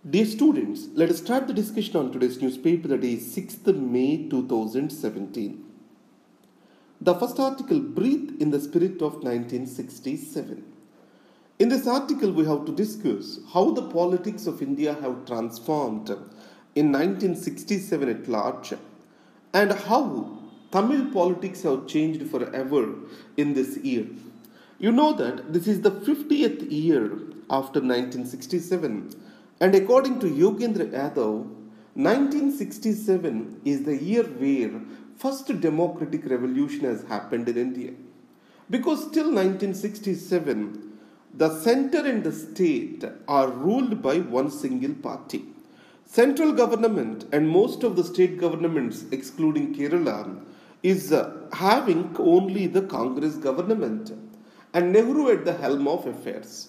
Dear students, let us start the discussion on today's newspaper, that is 6th May 2017. The first article, Breathe in the Spirit of 1967. In this article, we have to discuss how the politics of India have transformed in 1967 at large and how Tamil politics have changed forever in this year. You know that this is the 50th year after 1967, and according to Yogendra Yadav, 1967 is the year where first democratic revolution has happened in India. Because till 1967, the center and the state are ruled by one single party. Central government and most of the state governments, excluding Kerala, is having only the Congress government and Nehru at the helm of affairs.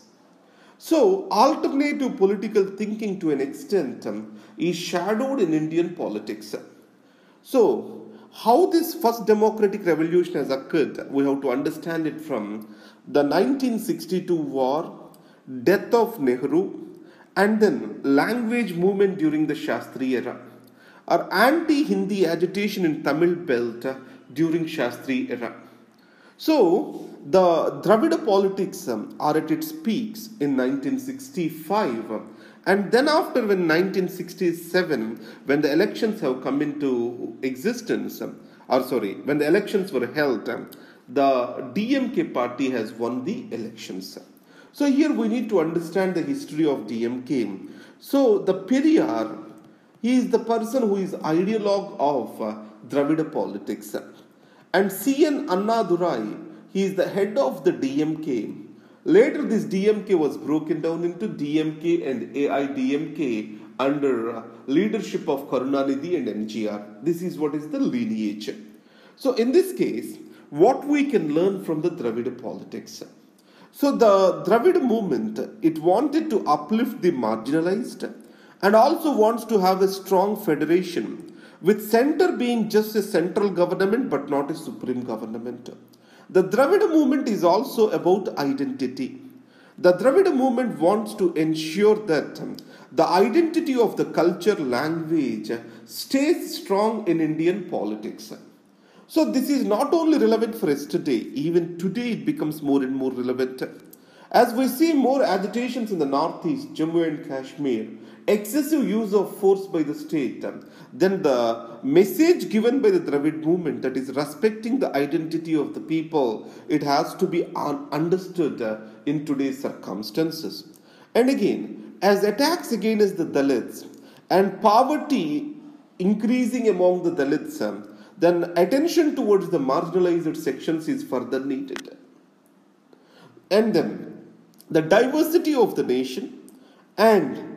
So, alternative political thinking to an extent is shadowed in Indian politics. So, how this first democratic revolution has occurred, we have to understand it from the 1962 war, death of Nehru, and then language movement during the Shastri era, or anti-Hindi agitation in Tamil belt during Shastri era. So, the Dravida politics are at its peaks in 1965, and then after when 1967, when the elections have come into existence, when the elections were held, the DMK party has won the elections. So here we need to understand the history of DMK. So the Periyar, he is the person who is ideologue of Dravida politics. And C.N. Annadurai, he is the head of the DMK. Later this DMK was broken down into DMK and AIDMK under leadership of Karunanidhi and MGR. This is what is the lineage. So in this case, what we can learn from the Dravida politics. So the Dravida movement, it wanted to uplift the marginalized and also wants to have a strong federation, with center being just a central government but not a supreme government. The Dravida movement is also about identity. The Dravida movement wants to ensure that the identity of the culture, language stays strong in Indian politics. So this is not only relevant for yesterday, even today it becomes more and more relevant. As we see more agitations in the northeast, Jammu and Kashmir, excessive use of force by the state, then the message given by the Dravid movement, that is respecting the identity of the people, it has to be understood in today's circumstances. And again, as attacks against the Dalits and poverty increasing among the Dalits, then attention towards the marginalized sections is further needed. And then the diversity of the nation and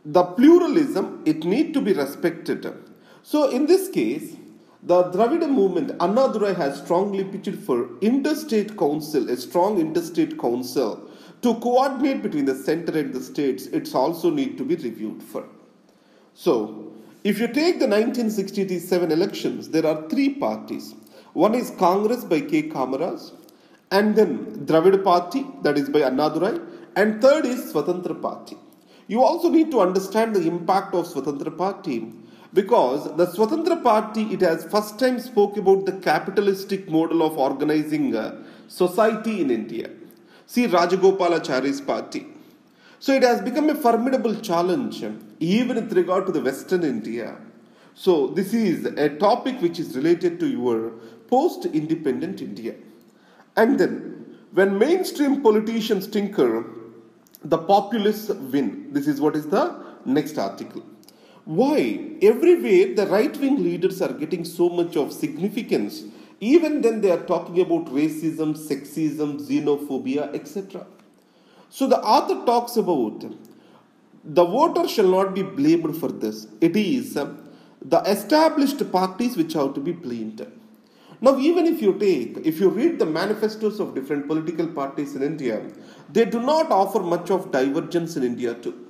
the pluralism, it need to be respected. So in this case, the Dravida movement, Annadurai has strongly pitched for interstate council, a strong interstate council to coordinate between the center and the states. It's also need to be reviewed for. So, if you take the 1967 elections, there are three parties. One is Congress by K. Kamaraj, and then Dravida Party, that is by Annadurai, and third is Swatantra Party. You also need to understand the impact of Swatantra Party, because the Swatantra Party, it has first time spoke about the capitalistic model of organizing society in India. See Rajagopalachari's party. So it has become a formidable challenge even with regard to the Western India. So this is a topic which is related to your post-independent India. And then when mainstream politicians tinker, the populists win. This is what is the next article. Why? Everywhere the right-wing leaders are getting so much of significance, even then they are talking about racism, sexism, xenophobia, etc. So the author talks about the voter shall not be blamed for this. It is the established parties which have to be blamed. Now even if you read the manifestos of different political parties in India, they do not offer much of divergence in India too.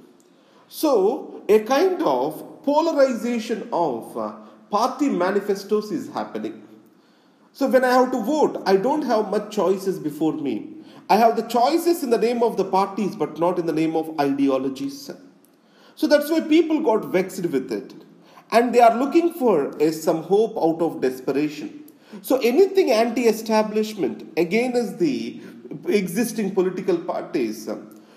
So a kind of polarization of party manifestos is happening. So when I have to vote, I don't have much choices before me. I have the choices in the name of the parties but not in the name of ideologies. So that's why people got vexed with it. And they are looking for some hope out of desperation. So anything anti-establishment against the existing political parties,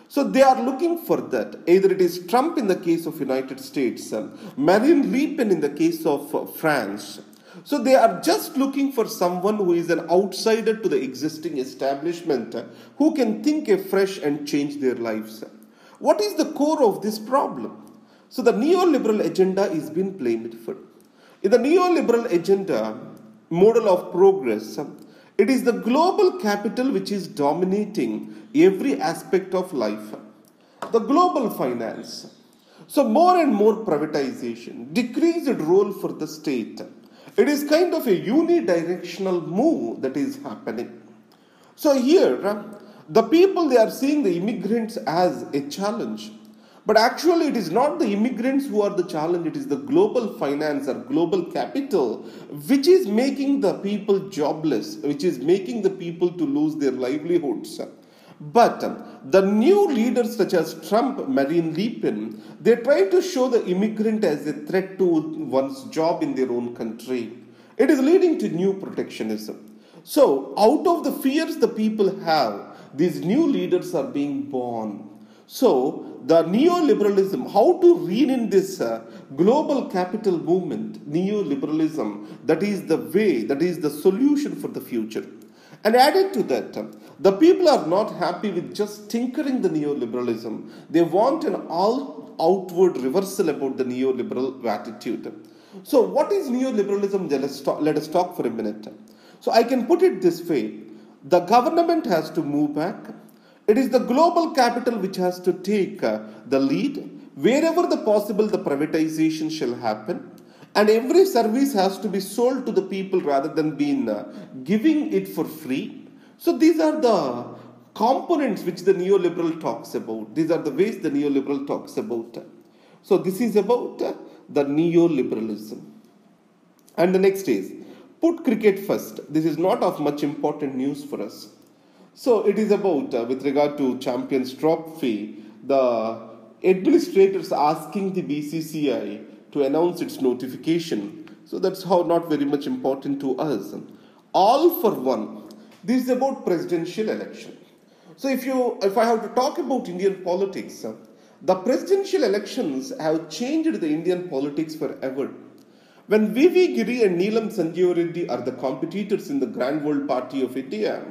so they are looking for that. Either it is Trump in the case of United States, Marine Le Pen in the case of France. So they are just looking for someone who is an outsider to the existing establishment, who can think afresh and change their lives. What is the core of this problem? So the neoliberal agenda is being blamed for. In the neoliberal agenda, model of progress, it is the global capital which is dominating every aspect of life. The global finance. So more and more privatization, decreased role for the state. It is kind of a unidirectional move that is happening. So here, the people, they are seeing the immigrants as a challenge. But actually, it is not the immigrants who are the challenge, it is the global finance or global capital which is making the people jobless, which is making the people to lose their livelihoods. But the new leaders such as Trump, Marine Le Pen, they try to show the immigrant as a threat to one's job in their own country. It is leading to new protectionism. So, out of the fears the people have, these new leaders are being born. So, the neoliberalism, how to rein in this global capital movement, neoliberalism, that is the way, that is the solution for the future. And added to that, the people are not happy with just tinkering the neoliberalism. They want an outward reversal about the neoliberal attitude. So, what is neoliberalism? Let us talk for a minute. So, I can put it this way. The government has to move back. It is the global capital which has to take the lead. Wherever the possible, the privatization shall happen. And every service has to be sold to the people rather than being giving it for free. So these are the components which the neoliberal talks about. These are the ways the neoliberal talks about. So this is about the neoliberalism. And the next is, put cricket first. This is not of much important news for us. So it is about, with regard to Champions Trophy, the administrators asking the BCCI to announce its notification. So that's how not very much important to us. All for one. This is about presidential election. So if I have to talk about Indian politics, the presidential elections have changed the Indian politics forever. When V.V. Giri and Neelam Sanjeev Reddy are the competitors in the Grand World Party of India,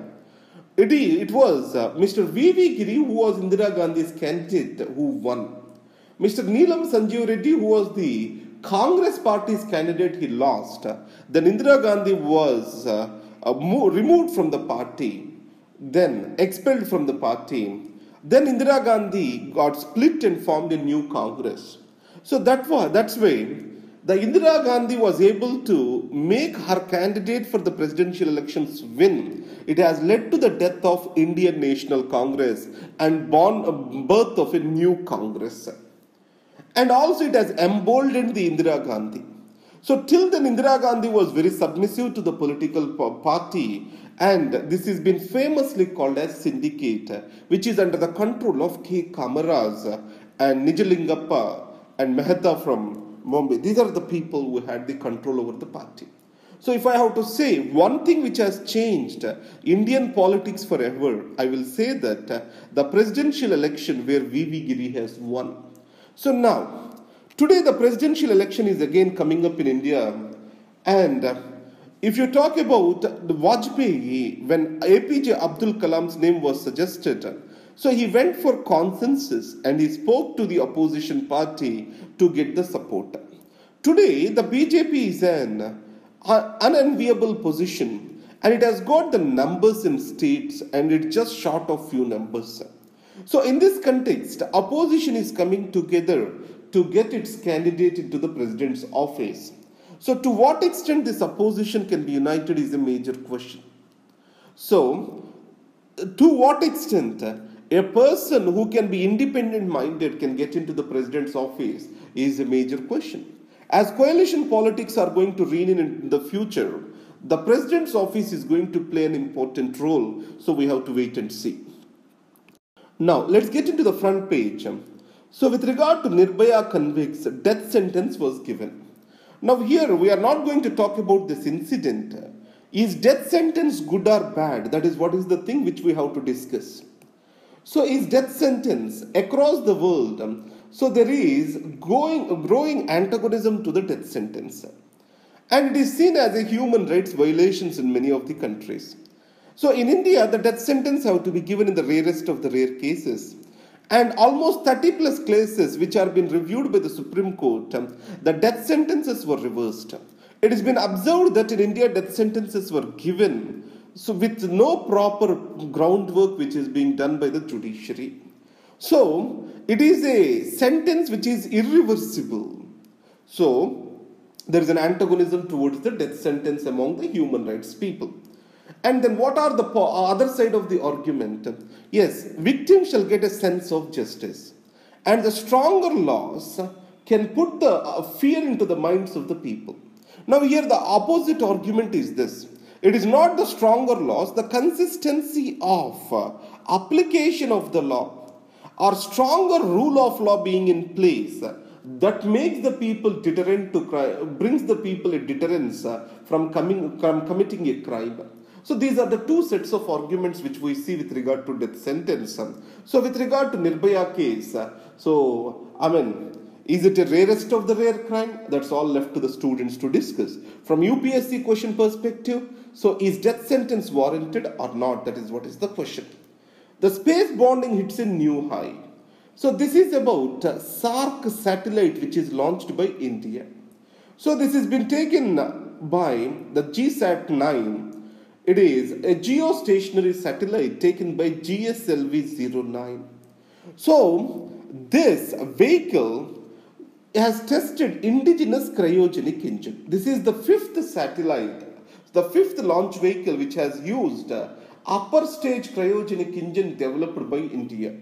it was Mr. V.V. Giri who was Indira Gandhi's candidate who won. Mr. Neelam Sanjeev Reddy, who was the Congress party's candidate, he lost. Then Indira Gandhi was removed from the party, then expelled from the party. Then Indira Gandhi got split and formed a new Congress. So that's why the Indira Gandhi was able to make her candidate for the presidential elections win. It has led to the death of Indian National Congress and birth of a new Congress. And also it has emboldened the Indira Gandhi. So till then Indira Gandhi was very submissive to the political party, and this has been famously called as syndicate, which is under the control of K. Kamaraj and Nijalingappa and Mehta from Bombay. These are the people who had the control over the party. So if I have to say one thing which has changed Indian politics forever, I will say that the presidential election where V.V. Giri has won. So now, today the presidential election is again coming up in India, and if you talk about the Vajpayee, when APJ Abdul Kalam's name was suggested, so he went for consensus and he spoke to the opposition party to get the support. Today, the BJP is an unenviable position, and it has got the numbers in states and it's just short of few numbers. So in this context, opposition is coming together to get its candidate into the president's office. So to what extent this opposition can be united is a major question. So to what extent a person who can be independent-minded can get into the president's office is a major question. As coalition politics are going to reign in the future, the president's office is going to play an important role. So we have to wait and see. Now let's get into the front page. So with regard to Nirbhaya convicts, death sentence was given. Now here we are not going to talk about this incident. Is death sentence good or bad? That is what is the thing which we have to discuss. So is death sentence across the world? So there is growing antagonism to the death sentence. And it is seen as a human rights violations in many of the countries. So in India, the death sentence have to be given in the rarest of the rare cases. And almost 30 plus cases which are being reviewed by the Supreme Court, the death sentences were reversed. It has been observed that in India, death sentences were given so with no proper groundwork which is being done by the judiciary. So it is a sentence which is irreversible. So there is an antagonism towards the death sentence among the human rights people. And then what are the other side of the argument? Yes, victims shall get a sense of justice. And the stronger laws can put the fear into the minds of the people. Now here the opposite argument is this. It is not the stronger laws, the consistency of application of the law or stronger rule of law being in place that makes the people deterrent to crime, brings the people a deterrence from committing a crime. So these are the two sets of arguments which we see with regard to death sentence. So with regard to Nirbhaya case, is it a rarest of the rare crime? That's all left to the students to discuss. From UPSC question perspective, so is death sentence warranted or not? That is what is the question. The space bonding hits a new high. So this is about SARCT satellite which is launched by India. So this has been taken by the GSAT-9. It is a geostationary satellite taken by GSLV-09. So this vehicle has tested indigenous cryogenic engine. This is the fifth satellite, the fifth launch vehicle which has used upper stage cryogenic engine developed by India.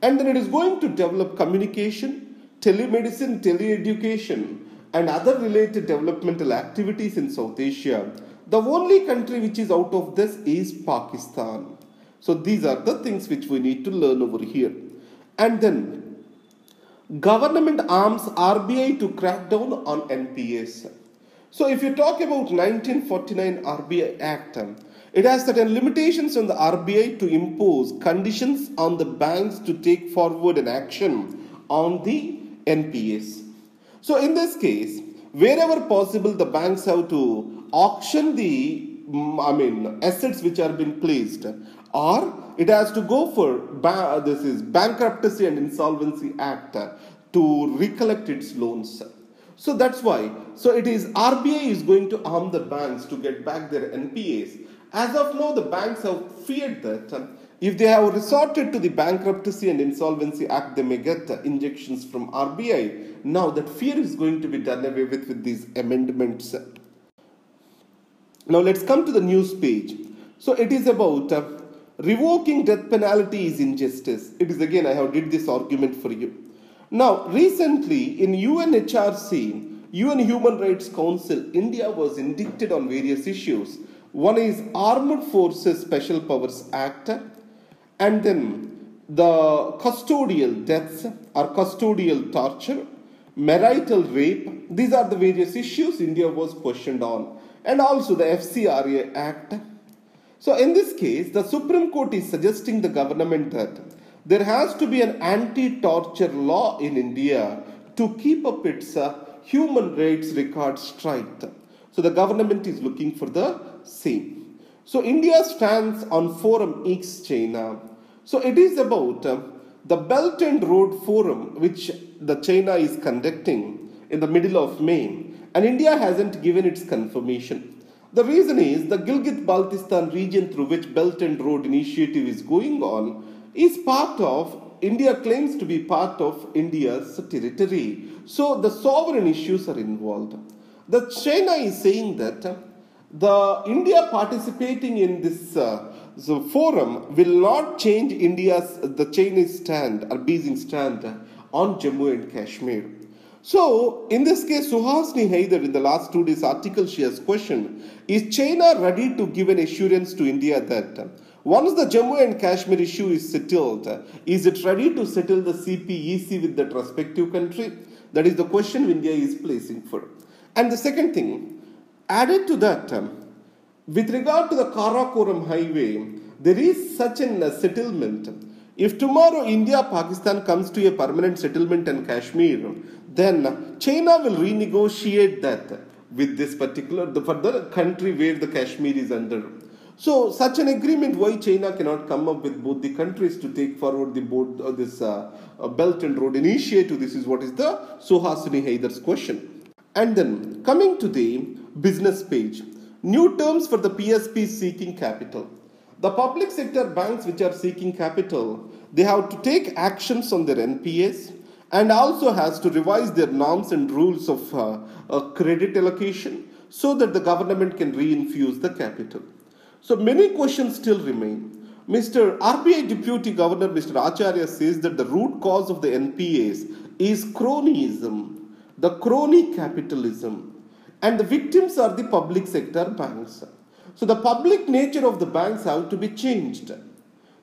And then it is going to develop communication, telemedicine, teleeducation and other related developmental activities in South Asia. The only country which is out of this is Pakistan. So these are the things which we need to learn over here. And then government arms RBI to crack down on NPAs. So if you talk about 1949 RBI Act, it has certain limitations on the RBI to impose conditions on the banks to take forward an action on the NPAs. So in this case, wherever possible, the banks have to auction the assets which are being placed, or it has to go for Bankruptcy and Insolvency Act to recollect its loans. So that's why. So it is RBI is going to arm the banks to get back their NPAs. As of now, the banks have feared that if they have resorted to the Bankruptcy and Insolvency Act, they may get injections from RBI. Now that fear is going to be done away with these amendments. Now let's come to the news page. So it is about revoking death penalty is injustice. It is again, I have did this argument for you. Now recently in UNHRC, UN Human Rights Council, India was indicted on various issues. One is Armed Forces Special Powers Act, and then the custodial deaths or custodial torture, marital rape. These are the various issues India was questioned on. And also the FCRA Act. So in this case, the Supreme Court is suggesting the government that there has to be an anti-torture law in India to keep up its human rights record straight. So the government is looking for the same. So India stands on Forum X China. So it is about the Belt and Road Forum which the China is conducting in the middle of May. And India hasn't given its confirmation. The reason is the Gilgit-Baltistan region through which Belt and Road Initiative is going on is part of, India claims to be part of India's territory. So the sovereign issues are involved. The China is saying that the India participating in this forum will not change the Chinese stand or Beijing stand on Jammu and Kashmir. So, in this case, Suhasini Haidar, in the last 2 days article, she has questioned, is China ready to give an assurance to India that Once the Jammu and Kashmir issue is settled, is it ready to settle the CPEC with that respective country? That is the question India is placing for. And the second thing, added to that, with regard to the Karakoram highway, there is such a settlement. If tomorrow India-Pakistan comes to a permanent settlement in Kashmir, then China will renegotiate that with this particular, for the country where the Kashmir is under. So such an agreement, why China cannot come up with both the countries to take forward the this Belt and Road Initiative? This is what is the Suhasini Haidar's question. And then coming to the business page, new terms for the PSP seeking capital. The public sector banks which are seeking capital, they have to take actions on their NPAs and also has to revise their norms and rules of credit allocation so that the government can reinfuse the capital. So many questions still remain. Mr. RBI Deputy Governor Mr. Acharya says that the root cause of the NPAs is cronyism, the crony capitalism, and the victims are the public sector banks. So the public nature of the banks have to be changed.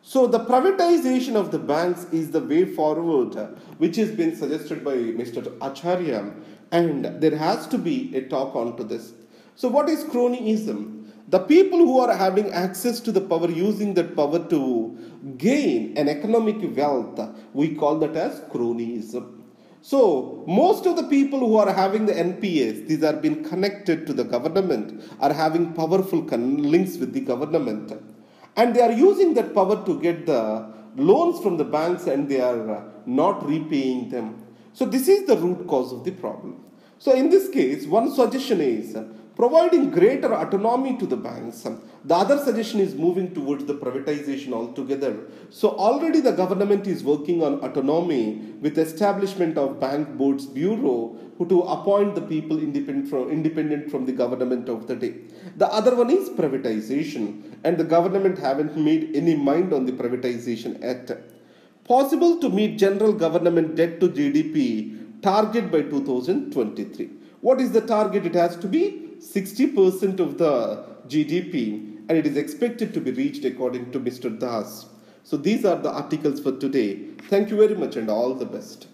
So the privatization of the banks is the way forward, which has been suggested by Mr. Acharya, and there has to be a talk on to this. So what is cronyism? The people who are having access to the power, using that power to gain an economic wealth, we call that as cronyism. So most of the people who are having the NPAs, these are being connected to the government, are having powerful links with the government. And they are using that power to get the loans from the banks and they are not repaying them. So this is the root cause of the problem. So in this case, one suggestion is providing greater autonomy to the banks. The other suggestion is moving towards the privatization altogether. So already the government is working on autonomy with establishment of Bank Boards Bureau to appoint the people independent from the government of the day. The other one is privatization, and the government haven't made any mind on the privatization yet. Possible to meet general government debt to GDP target by 2023. What is the target? It has to be 60% of the GDP, and it is expected to be reached according to Mr. Das. So these are the articles for today. Thank you very much and all the best.